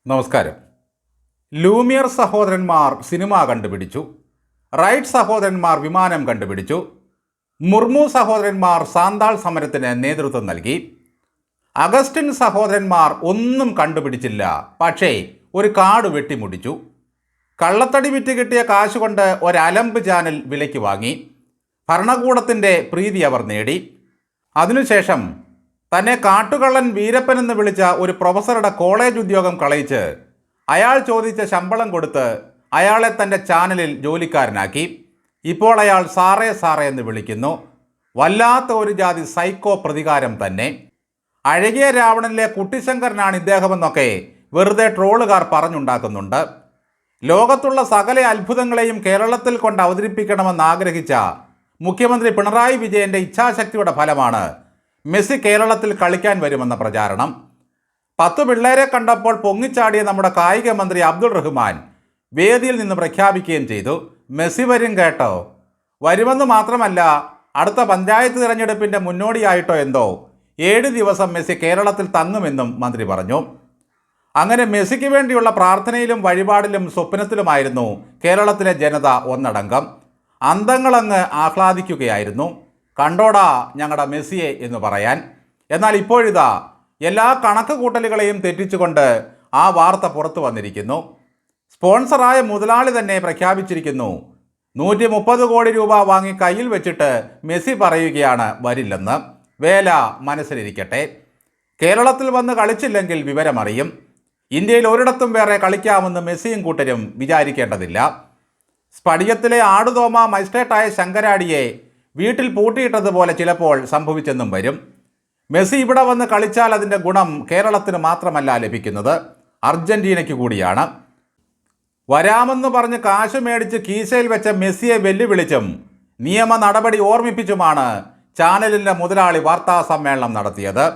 നമസ്കാരം. ലൂമിയർ സഹോദരന്മാർ സിനിമ കണ്ടുപിടിച്ചു. റൈറ്റ് സഹോദരന്മാർ വിമാനം കണ്ടുപിടിച്ചു. മുർമു സഹോദരന്മാർ സാന്താൾ സമരത്തിന് നേതൃത്വം നൽകി. അഗസ്റ്റിൻ സഹോദരന്മാർ ഒന്നും കണ്ടുപിടിച്ചില്ല, പക്ഷേ ഒരു കാട് വെട്ടിമുടിച്ചു. കള്ളത്തടി വിറ്റ് കിട്ടിയ കാശുകൊണ്ട് ഒരലമ്പ് ചാനൽ വിലയ്ക്ക് വാങ്ങി. ഭരണകൂടത്തിൻ്റെ പ്രീതി അവർ നേടി. അതിനുശേഷം തന്നെ കാട്ടുകള്ളൻ വീരപ്പൻ എന്ന് വിളിച്ച ഒരു പ്രൊഫസറുടെ കോളേജ് ഉദ്യോഗം കളയിച്ച് അയാൾ ചോദിച്ച ശമ്പളം കൊടുത്ത് അയാളെ തൻ്റെ ചാനലിൽ ജോലിക്കാരനാക്കി. ഇപ്പോൾ അയാൾ സാറേ സാറേ എന്ന് വിളിക്കുന്നു. വല്ലാത്ത ഒരു ജാതി സൈക്കോ പ്രതികാരം തന്നെ. അഴകിയ രാവണനിലെ കുട്ടിശങ്കരനാണ് ഇദ്ദേഹമെന്നൊക്കെ വെറുതെ ട്രോളുകാർ പറഞ്ഞുണ്ടാക്കുന്നുണ്ട്. ലോകത്തുള്ള സകല അത്ഭുതങ്ങളെയും കേരളത്തിൽ കൊണ്ട് അവതരിപ്പിക്കണമെന്ന് ആഗ്രഹിച്ച മുഖ്യമന്ത്രി പിണറായി വിജയൻ്റെ ഇച്ഛാശക്തിയുടെ ഫലമാണ് മെസ്സി കേരളത്തിൽ കളിക്കാൻ വരുമെന്ന പ്രചാരണം. 10 പിള്ളേരെ കണ്ടപ്പോൾ പൊങ്ങിച്ചാടിയ നമ്മുടെ കായിക മന്ത്രി അബ്ദുൾ റഹ്മാൻ വേദിയിൽ നിന്ന് പ്രഖ്യാപിക്കുകയും ചെയ്തു, മെസ്സി വരും കേട്ടോ. വരുമെന്ന് മാത്രമല്ല, അടുത്ത പഞ്ചായത്ത് തിരഞ്ഞെടുപ്പിൻ്റെ മുന്നോടിയായിട്ടോ എന്തോ 7 ദിവസം മെസ്സി കേരളത്തിൽ തങ്ങുമെന്നും മന്ത്രി പറഞ്ഞു. അങ്ങനെ മെസ്സിക്ക് വേണ്ടിയുള്ള പ്രാർത്ഥനയിലും വഴിപാടിലും സ്വപ്നത്തിലുമായിരുന്നു കേരളത്തിലെ ജനത ഒന്നടങ്കം. അന്തങ്ങളങ്ങ് ആഹ്ലാദിക്കുകയായിരുന്നു, കണ്ടോടാ ഞങ്ങളുടെ മെസ്സിയെ എന്ന് പറയാൻ. എന്നാൽ ഇപ്പോഴിതാ എല്ലാ കണക്ക് കൂട്ടലുകളെയും തെറ്റിച്ചുകൊണ്ട് ആ വാർത്ത പുറത്തു വന്നിരിക്കുന്നു. സ്പോൺസറായ മുതലാളി തന്നെ പ്രഖ്യാപിച്ചിരിക്കുന്നു, 130 കോടി രൂപ വാങ്ങി കയ്യിൽ വെച്ചിട്ട് മെസ്സി പറയുകയാണ് വരില്ലെന്ന്. വേല മനസ്സിലിരിക്കട്ടെ. കേരളത്തിൽ വന്ന് കളിച്ചില്ലെങ്കിൽ വിവരമറിയും. ഇന്ത്യയിൽ ഒരിടത്തും വേറെ കളിക്കാമെന്ന് മെസ്സിയും കൂട്ടരും വിചാരിക്കേണ്ടതില്ല. സ്ഫടികത്തിലെ ആടുതോമ മജിസ്ട്രേറ്റായ ശങ്കരാടിയെ വീട്ടിൽ പൂട്ടിയിട്ടതുപോലെ ചിലപ്പോൾ സംഭവിച്ചെന്നും വരും. മെസ്സി ഇവിടെ വന്ന് കളിച്ചാൽ അതിൻ്റെ ഗുണം കേരളത്തിന് മാത്രമല്ല ലഭിക്കുന്നത്, അർജൻറ്റീനയ്ക്ക് കൂടിയാണ്. വരാമെന്ന് പറഞ്ഞ് കാശ് മേടിച്ച് കീശയിൽ വെച്ച മെസ്സിയെ വെല്ലുവിളിച്ചും നിയമ നടപടി ഓർമ്മിപ്പിച്ചുമാണ് ചാനലിൻ്റെ മുതലാളി വാർത്താ സമ്മേളനം നടത്തിയത്.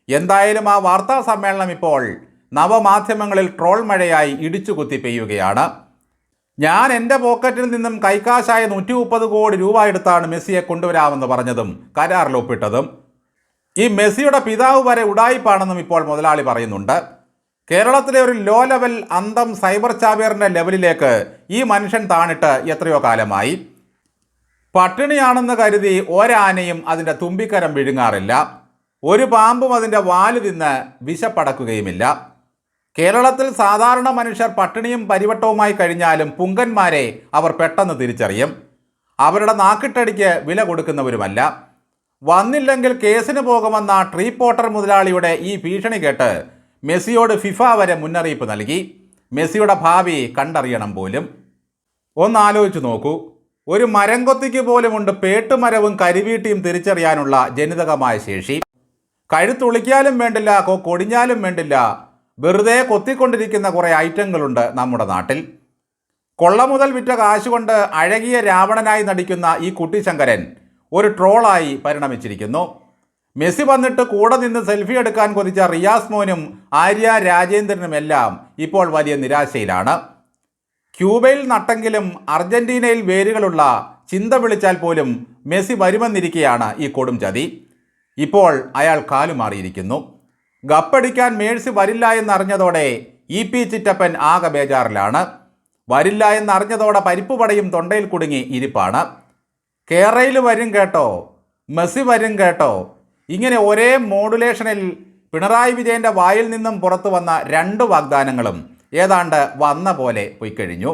എന്തായാലും ആ വാർത്താ സമ്മേളനം ഇപ്പോൾ നവമാധ്യമങ്ങളിൽ ട്രോൾ മഴയായി ഇടിച്ചുകുത്തി പെയ്യുകയാണ്. ഞാൻ എൻ്റെ പോക്കറ്റിൽ നിന്നും കൈക്കാശായ 130 കോടി രൂപ എടുത്താണ് മെസ്സിയെ കൊണ്ടുവരാമെന്ന് പറഞ്ഞതും കരാറിൽ ഒപ്പിട്ടതും. ഈ മെസ്സിയുടെ പിതാവ് വരെ ഉഡായിപ്പാണെന്നും ഇപ്പോൾ മുതലാളി പറയുന്നുണ്ട്. കേരളത്തിലെ ഒരു ലോ ലെവൽ അന്തം സൈബർ ചാവേറിൻ്റെ ലെവലിലേക്ക് ഈ മനുഷ്യൻ താണിട്ട് എത്രയോ കാലമായി. പട്ടിണിയാണെന്ന് കരുതി ഒരാനയും അതിൻ്റെ തുമ്പിക്കരം വിഴുങ്ങാറില്ല. ഒരു പാമ്പും അതിൻ്റെ വാല് തിന്ന് വിശപ്പടക്കുകയുമില്ല. കേരളത്തിൽ സാധാരണ മനുഷ്യർ പട്ടിണിയും പരിവട്ടവുമായി കഴിഞ്ഞാലും പുങ്കന്മാരെ അവർ പെട്ടെന്ന് തിരിച്ചറിയും. അവരുടെ നാക്കിട്ടടിക്ക് വില കൊടുക്കുന്നവരുമല്ല. വന്നില്ലെങ്കിൽ കേസിന് പോകുമെന്ന ട്രീ പോട്ടർ മുതലാളിയുടെ ഈ ഭീഷണി കേട്ട് മെസ്സിയോട് ഫിഫ വരെ മുന്നറിയിപ്പ് നൽകി. മെസ്സിയുടെ ഭാവി കണ്ടറിയണം പോലും. ഒന്നാലോചിച്ച് നോക്കൂ, ഒരു മരം കൊത്തിക്ക് പോലുമുണ്ട് പേട്ടുമരവും കരിവീട്ടിയും തിരിച്ചറിയാനുള്ള ജനിതകമായ ശേഷി. കഴുത്തുളിക്കാലും വേണ്ടില്ല, കൊടിഞ്ഞാലും വേണ്ടില്ല, വെറുതെ കൊത്തിക്കൊണ്ടിരിക്കുന്ന കുറേ ഐറ്റങ്ങളുണ്ട് നമ്മുടെ നാട്ടിൽ. കൊള്ള മുതൽ വിറ്റ കാശുകൊണ്ട് അഴകിയ രാവണനായി നടിക്കുന്ന ഈ കുട്ടിശങ്കരൻ ഒരു ട്രോളായി പരിണമിച്ചിരിക്കുന്നു. മെസ്സി വന്നിട്ട് കൂടെ നിന്ന് സെൽഫി എടുക്കാൻ കൊതിച്ച റിയാസ് മോനും ആര്യ രാജേന്ദ്രനുമെല്ലാം ഇപ്പോൾ വലിയ നിരാശയിലാണ്. ക്യൂബയിൽ നട്ടെങ്കിലും അർജന്റീനയിൽ വേരുകളുള്ള ചിന്ത വിളിച്ചാൽ പോലും മെസ്സി വരുമെന്നിരിക്കെയാണ് ഈ കൊടും ചതി. ഇപ്പോൾ അയാൾ കാലുമാറിയിരിക്കുന്നു. ഗപ്പടിക്കാൻ മേഴ്സി വരില്ല എന്നറിഞ്ഞതോടെ EP ചിറ്റപ്പൻ ആകെ ബേജാറിലാണ്. വരില്ല എന്നറിഞ്ഞതോടെ പരിപ്പുപടയും തൊണ്ടയിൽ കുടുങ്ങി ഇരിപ്പാണ്. കേരളയിൽ വരും കേട്ടോ, മെസ്സി വരും കേട്ടോ, ഇങ്ങനെ ഒരേ മോഡുലേഷനിൽ പിണറായി വിജയൻ്റെ വായിൽ നിന്നും പുറത്തു വന്ന 2 വാഗ്ദാനങ്ങളും ഏതാണ്ട് വന്ന പോലെ പോയിക്കഴിഞ്ഞു.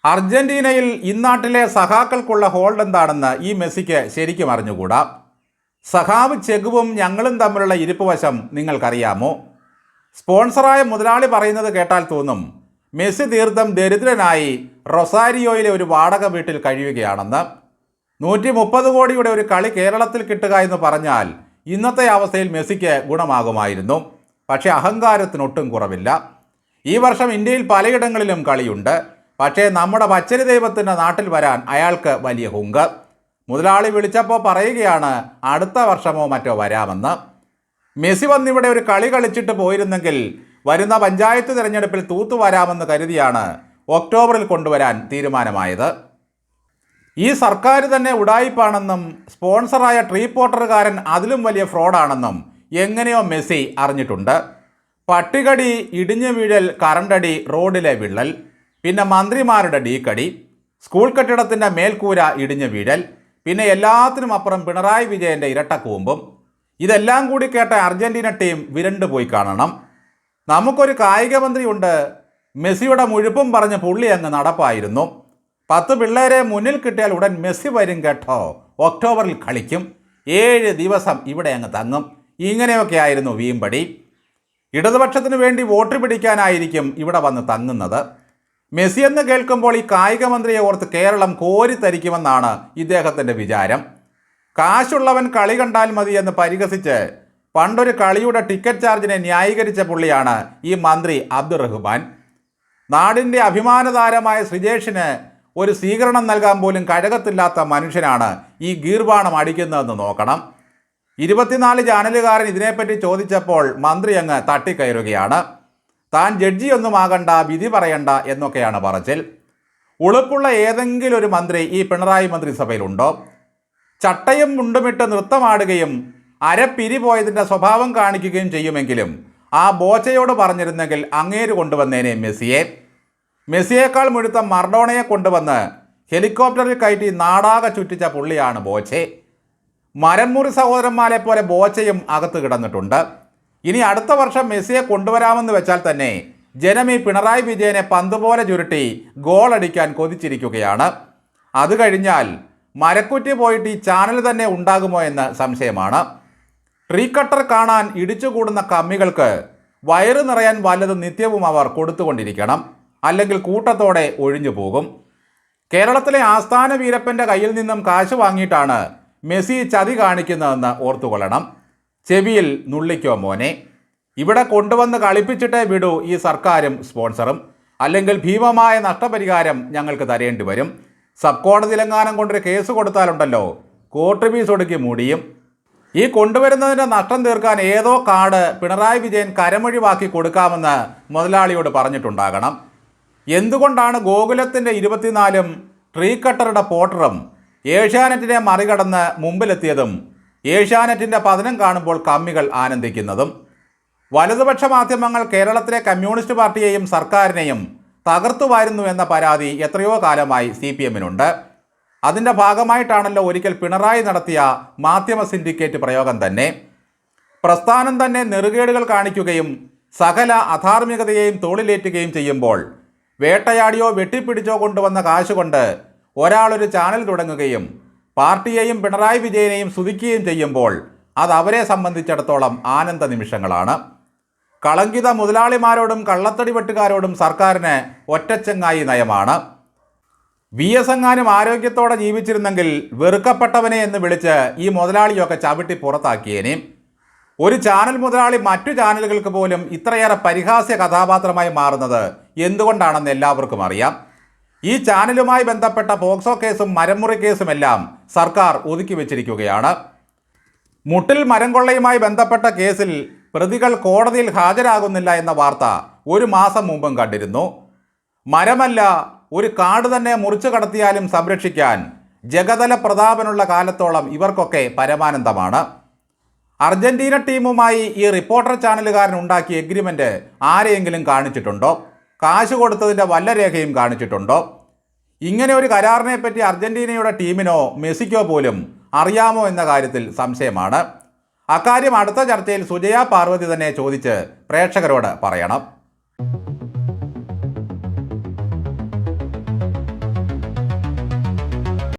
അർജന്റീനയിൽ ഇന്നാട്ടിലെ സഖാക്കൾക്കുള്ള ഹോൾഡ് എന്താണെന്ന് ഈ മെസ്സിക്ക് ശരിക്കും അറിഞ്ഞുകൂടാ. സഖാവ് ചെഗുവും ഞങ്ങളും തമ്മിലുള്ള ഇരിപ്പ് വശം നിങ്ങൾക്കറിയാമോ? സ്പോൺസറായ മുതലാളി പറയുന്നത് കേട്ടാൽ തോന്നും മെസ്സി തീർത്ഥം ദരിദ്രനായി റൊസാരിയോയിലെ ഒരു വാടക വീട്ടിൽ കഴിയുകയാണെന്ന്. 130 കോടിയുടെ ഒരു കളി കേരളത്തിൽ കിട്ടുക എന്ന് പറഞ്ഞാൽ ഇന്നത്തെ അവസ്ഥയിൽ മെസ്സിക്ക് ഗുണമാകുമായിരുന്നു. പക്ഷേ അഹങ്കാരത്തിനൊട്ടും കുറവില്ല. ഈ വർഷം ഇന്ത്യയിൽ പലയിടങ്ങളിലും കളിയുണ്ട്. പക്ഷേ നമ്മുടെ പച്ചരി ദൈവത്തിൻ്റെ നാട്ടിൽ വരാൻ അയാൾക്ക് വലിയ ഹുങ്ക്. മുതലാളി വിളിച്ചപ്പോൾ പറയുകയാണ് അടുത്ത വർഷമോ മറ്റോ വരാമെന്ന്. മെസ്സി വന്നിവിടെ ഒരു കളി കളിച്ചിട്ട് പോയിരുന്നെങ്കിൽ വരുന്ന പഞ്ചായത്ത് തിരഞ്ഞെടുപ്പിൽ തൂത്തുവരാമെന്ന് കരുതിയാണ് ഒക്ടോബറിൽ കൊണ്ടുവരാൻ തീരുമാനമായത്. ഈ സർക്കാർ തന്നെ ഉഡായിപ്പാണെന്നും സ്പോൺസറായ ട്രീ പോട്ടറുകാരൻ അതിലും വലിയ ഫ്രോഡാണെന്നും എങ്ങനെയോ മെസ്സി അറിഞ്ഞിട്ടുണ്ട്. പട്ടികടി, ഇടിഞ്ഞു വീഴൽ, കറണ്ടടി, റോഡിലെ വിള്ളൽ, പിന്നെ മന്ത്രിമാരുടെ ഡീക്കടി, സ്കൂൾ കെട്ടിടത്തിൻ്റെ മേൽക്കൂര ഇടിഞ്ഞു വീഴൽ, പിന്നെ എല്ലാത്തിനും അപ്പുറം പിണറായി വിജയൻ്റെ ഇരട്ടക്കൂമ്പും. ഇതെല്ലാം കൂടി കേട്ട അർജന്റീന ടീം വിരണ്ടു പോയി കാണണം. നമുക്കൊരു കായിക മന്ത്രിയുണ്ട്, മെസ്സിയുടെ മുഴുപ്പും പറഞ്ഞ് പുള്ളി അങ്ങ് നടപ്പായിരുന്നു. 10 പിള്ളേരെ മുന്നിൽ കിട്ടിയാൽ ഉടൻ മെസ്സി വരും കേട്ടോ, ഒക്ടോബറിൽ കളിക്കും, 7 ദിവസം ഇവിടെ അങ്ങ് തങ്ങും. ഇങ്ങനെയൊക്കെ ആയിരുന്നു വീമ്പടി. ഇടതുപക്ഷത്തിന് വേണ്ടി വോട്ട് പിടിക്കാനായിരിക്കും ഇവിടെ വന്ന് തങ്ങുന്നത്. മെസ്സി എന്ന് കേൾക്കുമ്പോൾ ഈ കായിക മന്ത്രിയെ ഓർത്ത് കേരളം കോരിത്തരിക്കുമെന്നാണ് ഇദ്ദേഹത്തിൻ്റെ വിചാരം. കാശുള്ളവൻ കളി കണ്ടാൽ മതി എന്ന് പരിഹസിച്ച് പണ്ടൊരു കളിയുടെ ടിക്കറ്റ് ചാർജിനെ ന്യായീകരിച്ച പുള്ളിയാണ് ഈ മന്ത്രി അബ്ദുറഹ്മാൻ. നാടിൻ്റെ അഭിമാനതാരമായ ശ്രീജേഷിന് ഒരു സ്വീകരണം നൽകാൻ പോലും കഴകത്തില്ലാത്ത മനുഷ്യനാണ് ഈ ഗീർവാണം അടിക്കുന്നതെന്ന് നോക്കണം. 24 ചാനലുകാരൻ ഇതിനെപ്പറ്റി ചോദിച്ചപ്പോൾ മന്ത്രി അങ്ങ് തട്ടിക്കയറുകയാണ്. താൻ ജഡ്ജിയൊന്നും ആകണ്ട, വിധി പറയണ്ട എന്നൊക്കെയാണ് പറച്ചിൽ. ഉളുപ്പുള്ള ഏതെങ്കിലും ഒരു മന്ത്രി ഈ പിണറായി മന്ത്രിസഭയിലുണ്ടോ? ചട്ടയും മുണ്ടുമിട്ട് നൃത്തമാടുകയും അരപ്പിരി പോയതിൻ്റെ സ്വഭാവം കാണിക്കുകയും ചെയ്യുമെങ്കിലും ആ ബോച്ചയോട് പറഞ്ഞിരുന്നെങ്കിൽ അങ്ങേര് കൊണ്ടുവന്നേനെ മെസ്സിയേക്കാൾ മുഴുത്ത മർഡോണയെ കൊണ്ടുവന്ന് ഹെലികോപ്റ്ററിൽ കയറ്റി നാടാകെ ചുറ്റിച്ച പുള്ളിയാണ് ബോച്ചെ. മരംമുറി സഹോദരന്മാരെ പോലെ ബോച്ചയും അകത്ത് കിടന്നിട്ടുണ്ട്. ഇനി അടുത്ത വർഷം മെസ്സിയെ കൊണ്ടുവരാമെന്ന് വെച്ചാൽ തന്നെ ജനം ഈ പിണറായി വിജയനെ പന്ത് പോലെ ചുരുട്ടി ഗോളടിക്കാൻ കൊതിച്ചിരിക്കുകയാണ്. അത് കഴിഞ്ഞാൽ മരക്കുറ്റി പോയിട്ട് ഈ ചാനൽ തന്നെ ഉണ്ടാകുമോ എന്ന് സംശയമാണ്. ട്രീ കട്ടർ കാണാൻ ഇടിച്ചുകൂടുന്ന കമ്മികൾക്ക് വയറ് നിറയാൻ വല്ലതും നിത്യവും അവർ കൊടുത്തുകൊണ്ടിരിക്കണം, അല്ലെങ്കിൽ കൂട്ടത്തോടെ ഒഴിഞ്ഞു പോകും. കേരളത്തിലെ ആസ്ഥാന വീരപ്പൻ്റെ കയ്യിൽ നിന്നും കാശ് വാങ്ങിയിട്ടാണ് മെസ്സി ചതി കാണിക്കുന്നതെന്ന് ഓർത്തുകൊള്ളണം. ചെവിയിൽ നുള്ളിക്കോ മോനെ. ഇവിടെ കൊണ്ടുവന്ന് കളിപ്പിച്ചിട്ടേ വിടൂ ഈ സർക്കാരും സ്പോൺസറും, അല്ലെങ്കിൽ ഭീമമായ നഷ്ടപരിഹാരം ഞങ്ങൾക്ക് തരേണ്ടി വരും. സബ് കോടതിയിലെങ്ങാനും കൊണ്ടൊരു കേസ് കൊടുത്താലുണ്ടല്ലോ, കോർട്ട് ഫീസ് ഒടുക്കി മൂടിയും. ഈ കൊണ്ടുവരുന്നതിൻ്റെ നഷ്ടം തീർക്കാൻ ഏതോ കാർഡ് പിണറായി വിജയൻ കരമൊഴിവാക്കി കൊടുക്കാമെന്ന് മുതലാളിയോട് പറഞ്ഞിട്ടുണ്ടാകണം. എന്തുകൊണ്ടാണ് ഗോകുലത്തിൻ്റെ 24-ഉം ട്രീ കട്ടറുടെ പോട്ടറും ഏഷ്യാനെറ്റിനെ മറികടന്ന് മുമ്പിലെത്തിയതും ഏഷ്യാനെറ്റിൻ്റെ പതനം കാണുമ്പോൾ കമ്മികൾ ആനന്ദിക്കുന്നതും? വലതുപക്ഷ മാധ്യമങ്ങൾ കേരളത്തിലെ കമ്മ്യൂണിസ്റ്റ് പാർട്ടിയെയും സർക്കാരിനെയും തകർത്തുവായിരുന്നു എന്ന പരാതി എത്രയോ കാലമായി CPM-നുണ്ട്. അതിൻ്റെ ഭാഗമായിട്ടാണല്ലോ ഒരിക്കൽ പിണറായി നടത്തിയ മാധ്യമ സിൻഡിക്കേറ്റ് പ്രയോഗം തന്നെ. പ്രസ്ഥാനം തന്നെ നെറുകേടുകൾ കാണിക്കുകയും സകല അധാർമികതയെയും തോളിലേറ്റുകയും ചെയ്യുമ്പോൾ വേട്ടയാടിയോ വെട്ടിപ്പിടിച്ചോ കൊണ്ടുവന്ന കാശുകൊണ്ട് ഒരാളൊരു ചാനൽ തുടങ്ങുകയും പാർട്ടിയെയും പിണറായി വിജയനെയും സ്തുതിക്കുകയും ചെയ്യുമ്പോൾ അത് അവരെ സംബന്ധിച്ചിടത്തോളം ആനന്ദ നിമിഷങ്ങളാണ്. കളങ്കിത മുതലാളിമാരോടും കള്ളത്തടി വെട്ടുകാരോടും സർക്കാരിന് ഒറ്റച്ചങ്ങായി നയമാണ്. VS എങ്ങാനും ആരോഗ്യത്തോടെ ജീവിച്ചിരുന്നെങ്കിൽ വെറുക്കപ്പെട്ടവനെ എന്ന് വിളിച്ച് ഈ മുതലാളിയൊക്കെ ചവിട്ടി പുറത്താക്കിയേനെ. ഒരു ചാനൽ മുതലാളി മറ്റു ചാനലുകൾക്ക് പോലും ഇത്രയേറെ പരിഹാസ്യ കഥാപാത്രമായി മാറുന്നത് എന്തുകൊണ്ടാണെന്ന് എല്ലാവർക്കും അറിയാം. ഈ ചാനലുമായി ബന്ധപ്പെട്ട പോക്സോ കേസും മരംമുറി കേസുമെല്ലാം സർക്കാർ ഒതുക്കി വെച്ചിരിക്കുകയാണ്. മുട്ടിൽ മരം കൊള്ളയുമായി ബന്ധപ്പെട്ട കേസിൽ പ്രതികൾ കോടതിയിൽ ഹാജരാകുന്നില്ല എന്ന വാർത്ത 1 മാസം മുമ്പും കണ്ടിരുന്നു. മരമല്ല, ഒരു കാട് തന്നെ മുറിച്ചു കടത്തിയാലും സംരക്ഷിക്കാൻ ജഗതല പ്രതാപനുള്ള കാലത്തോളം ഇവർക്കൊക്കെ പരമാനന്ദമാണ്. അർജന്റീന ടീമുമായി ഈ റിപ്പോർട്ടർ ചാനലുകാരൻ ഉണ്ടാക്കിയ എഗ്രിമെൻ്റ് ആരെയെങ്കിലും കാണിച്ചിട്ടുണ്ടോ? കാശ് കൊടുത്തതിൻ്റെ വല്ല രേഖയും കാണിച്ചിട്ടുണ്ടോ? ഇങ്ങനെ ഒരു കരാറിനെ പറ്റി അർജന്റീനയുടെ ടീമിനോ മെസ്സിക്കോ പോലും അറിയാമോ എന്ന കാര്യത്തിൽ സംശയമാണ്. അക്കാര്യം അടുത്ത ചർച്ചയിൽ സുജയ പാർവതി തന്നെ ചോദിച്ച് പ്രേക്ഷകരോട് പറയണം.